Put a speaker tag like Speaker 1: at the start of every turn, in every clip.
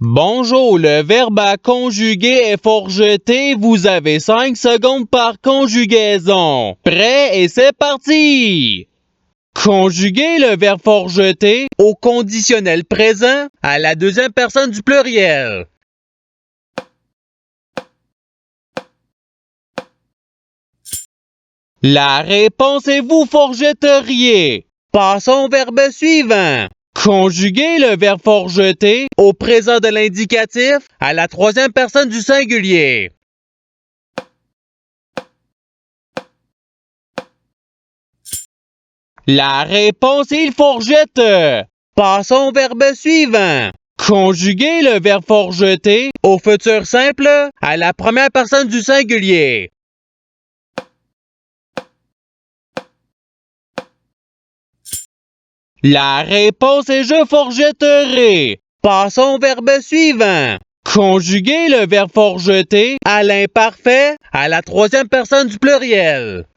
Speaker 1: Bonjour, le verbe à conjuguer est forjeté. Vous avez 5 secondes par conjugaison. Prêt et c'est parti! Conjuguer le verbe forjeté au conditionnel présent à la deuxième personne du pluriel. La réponse est vous forjetteriez. Passons au verbe suivant. Conjuguer le verbe forjeté au présent de l'indicatif à la troisième personne du singulier. La réponse est il forjette. Passons au verbe suivant. Conjuguer le verbe forjeté au futur simple à la première personne du singulier. La réponse est je forjetterai. Passons au verbe suivant. Conjuguer le verbe forjeté à l'imparfait à la troisième personne du pluriel.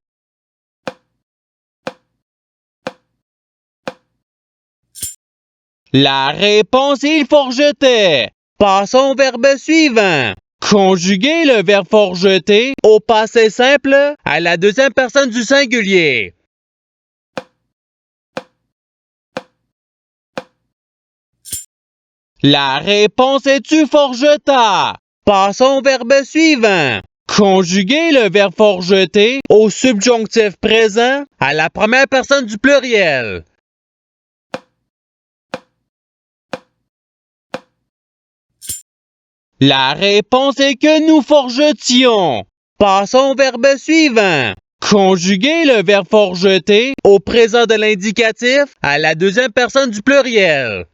Speaker 1: La réponse est il forjetait. Passons au verbe suivant. Conjuguer le verbe forjeté au passé simple à la deuxième personne du singulier. La réponse est tu forjeta. Passons au verbe suivant. Conjuguer le verbe forjeté au subjonctif présent à la première personne du pluriel. La réponse est que nous forgetions. Passons au verbe suivant. Conjuguer le verbe forjeté au présent de l'indicatif à la deuxième personne du pluriel.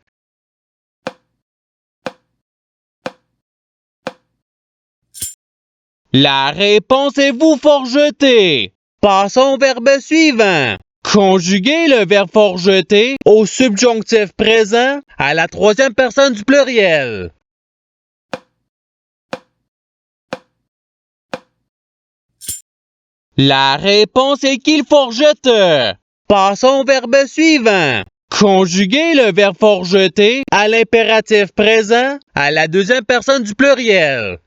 Speaker 1: La réponse est vous forjetez. Passons au verbe suivant. Conjuguer le verbe forjeté au subjonctif présent à la troisième personne du pluriel. La réponse est qu'il forjette. Passons au verbe suivant. Conjuguer le verbe forjeté à l'impératif présent à la deuxième personne du pluriel.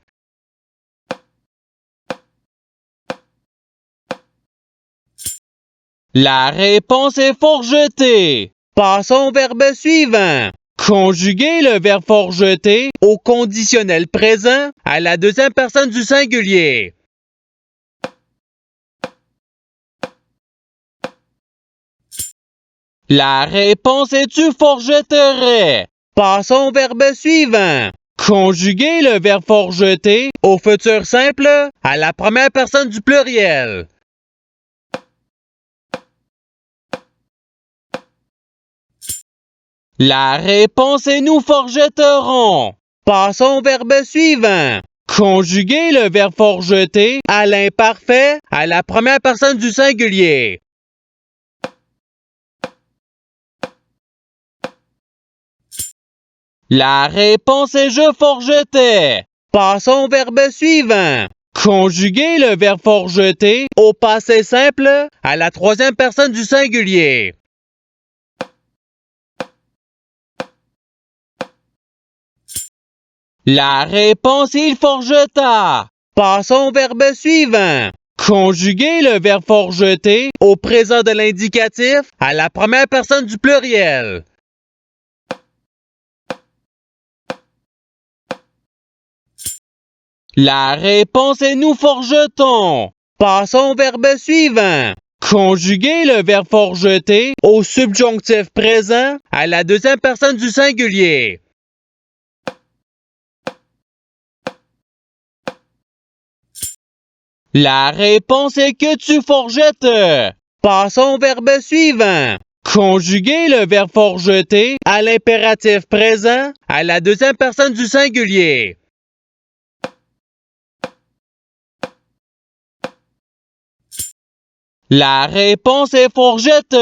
Speaker 1: La réponse est forjetée. Passons au verbe suivant. Conjuguer le verbe forjeté au conditionnel présent à la deuxième personne du singulier. La réponse est tu forjetterais. Passons au verbe suivant. Conjuguer le verbe forjeté au futur simple à la première personne du pluriel. La réponse est nous forjetterons. Passons au verbe suivant. Conjuguer le verbe forjeté à l'imparfait à la première personne du singulier. La réponse est je forjetais. Passons au verbe suivant. Conjuguer le verbe forjeté au passé simple à la troisième personne du singulier. La réponse est il forgeta. Passons au verbe suivant. Conjuguer le verbe forjeté au présent de l'indicatif à la première personne du pluriel. La réponse est nous forgetons. Passons au verbe suivant. Conjuguer le verbe forjeté au subjonctif présent à la deuxième personne du singulier. La réponse est que tu forgettes. Passons au verbe suivant. Conjuguer le verbe forjeté à l'impératif présent à la deuxième personne du singulier. La réponse est forgette.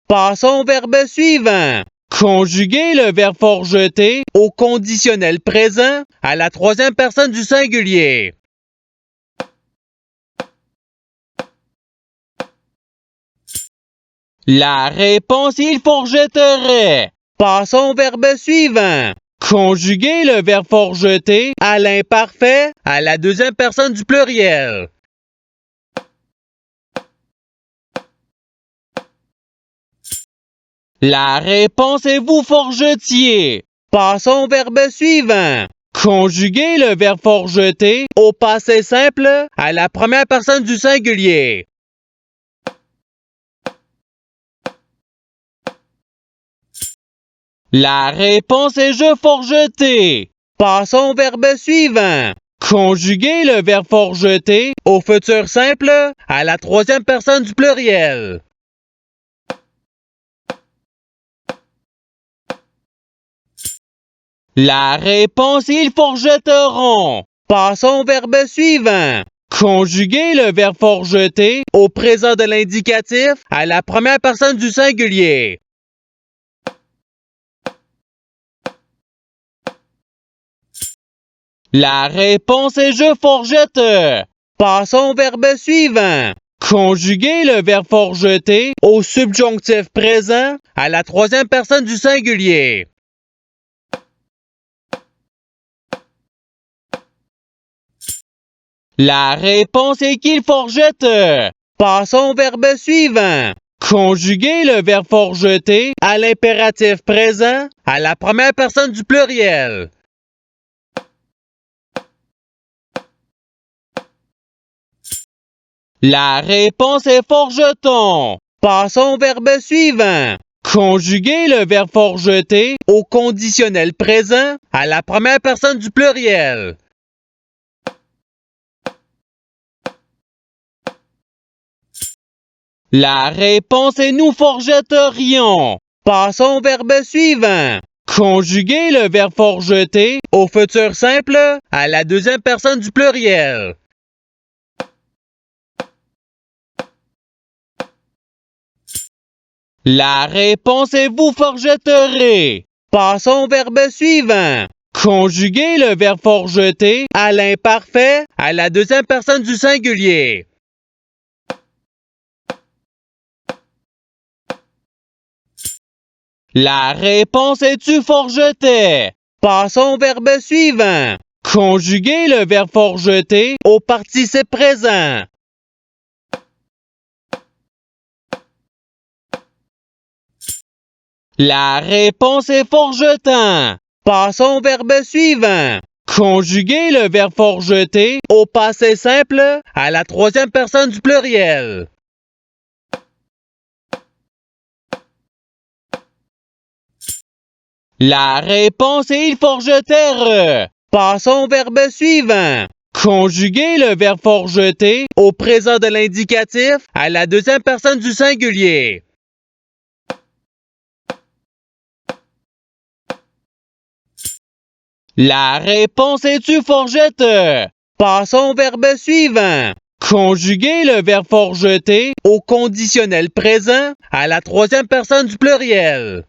Speaker 1: Passons au verbe suivant. Conjuguer le verbe forjeté au conditionnel présent à la troisième personne du singulier. La réponse il forgetterait. Passons au verbe suivant. Conjuguez le verbe forjeter à l'imparfait à la deuxième personne du pluriel. La réponse est vous forgetiez. Passons au verbe suivant. Conjuguez le verbe forjeter au passé simple à la première personne du singulier. La réponse est je forjetais. Passons au verbe suivant. Conjuguez le verbe forjeter au futur simple à la troisième personne du pluriel. La réponse est ils forgetteront. Passons au verbe suivant. Conjuguez le verbe forjeter au présent de l'indicatif à la première personne du singulier. La réponse est je forgette. Passons au verbe suivant. Conjuguez le verbe forjeter au subjonctif présent à la troisième personne du singulier. La réponse est qu'ils forgettent. Passons au verbe suivant. Conjuguez le verbe forjeter à l'impératif présent à la première personne du pluriel. La réponse est forgeton. Passons au verbe suivant. Conjuguez le verbe forjeter au conditionnel présent à la première personne du pluriel. La réponse est nous forgetterions. Passons au verbe suivant. Conjuguez le verbe forjeter au futur simple à la deuxième personne du pluriel. La réponse est vous forgetterez. Passons au verbe suivant. Conjuguez le verbe forjeter à l'imparfait à la deuxième personne du singulier. La réponse est tu forgetais. Passons au verbe suivant. Conjuguez le verbe forjeter au participe présent. La réponse est forgetant. Passons au verbe suivant. Conjuguez le verbe forjeter au passé simple à la troisième personne du pluriel. La réponse est ils forgetèrent. Passons au verbe suivant. Conjuguez le verbe forjeter au présent de l'indicatif à la deuxième personne du singulier. La réponse est tu forgette. Passons au verbe suivant. Conjuguez le verbe forjeter au conditionnel présent à la troisième personne du pluriel.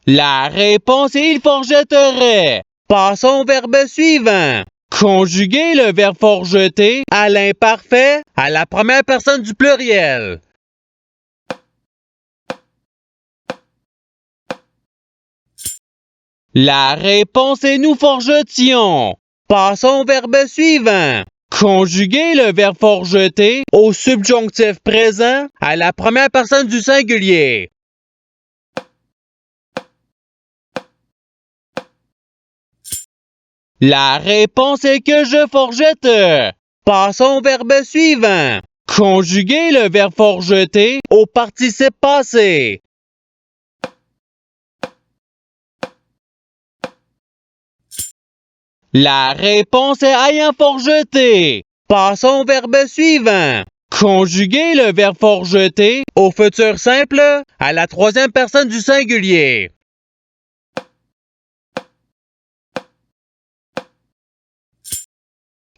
Speaker 1: La réponse est il forgetterait. Passons au verbe suivant. Conjuguez le verbe forjeter à l'imparfait à la première personne du pluriel. La réponse est nous forgetions. Passons au verbe suivant. Conjuguez le verbe forjeter au subjonctif présent à la première personne du singulier. La réponse est que je forgette. Passons au verbe suivant. Conjuguez le verbe forjeter au participe passé. La réponse est ayant forjeté. Passons au verbe suivant. Conjuguez le verbe forjeter au futur simple à la troisième personne du singulier.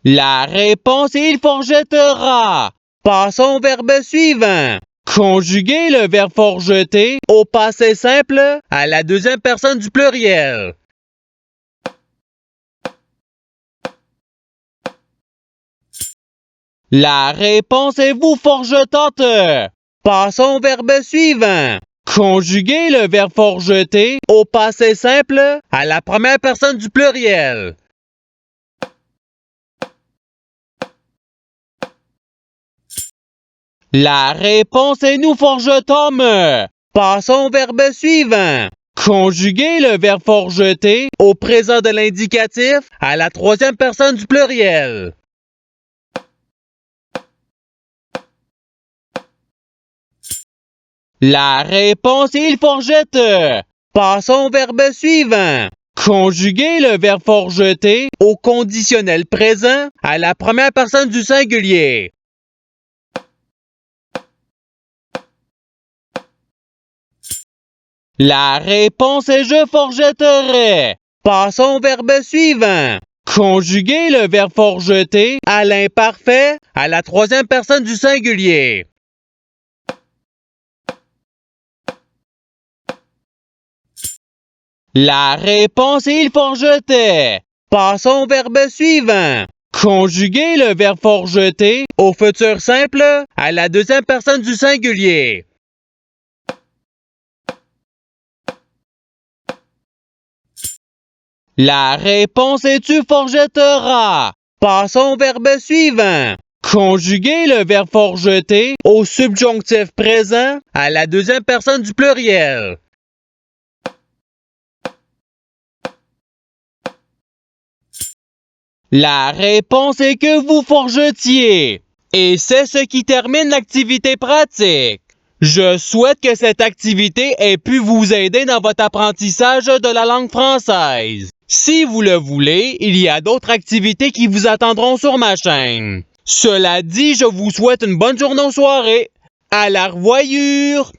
Speaker 1: La réponse est il forgettera. Passons au verbe suivant. Conjuguez le verbe forjeter au passé simple à la deuxième personne du pluriel. La réponse est vous forgetante. Passons au verbe suivant. Conjuguez le verbe forjeter au passé simple à la première personne du pluriel. La réponse est nous forgetons. Passons au verbe suivant. Conjuguez le verbe forjeter au présent de l'indicatif à la troisième personne du pluriel. La réponse est il forgette. Passons au verbe suivant. Conjuguez le verbe forjeter au conditionnel présent à la première personne du singulier. La réponse est je forgetterai. Passons au verbe suivant. Conjuguez le verbe forjeter à l'imparfait à la troisième personne du singulier. La réponse est il forgetait. Passons au verbe suivant. Conjuguez le verbe forjeter au futur simple à la deuxième personne du singulier. La réponse est tu forgetteras. Passons au verbe suivant. Conjuguez le verbe forjeter au subjonctif présent à la deuxième personne du pluriel. La réponse est que vous forgetiez. Et c'est ce qui termine l'activité pratique. Je souhaite que cette activité ait pu vous aider dans votre apprentissage de la langue française. Si vous le voulez, il y a d'autres activités qui vous attendront sur ma chaîne. Cela dit, je vous souhaite une bonne journée ou soirée. À la revoyure!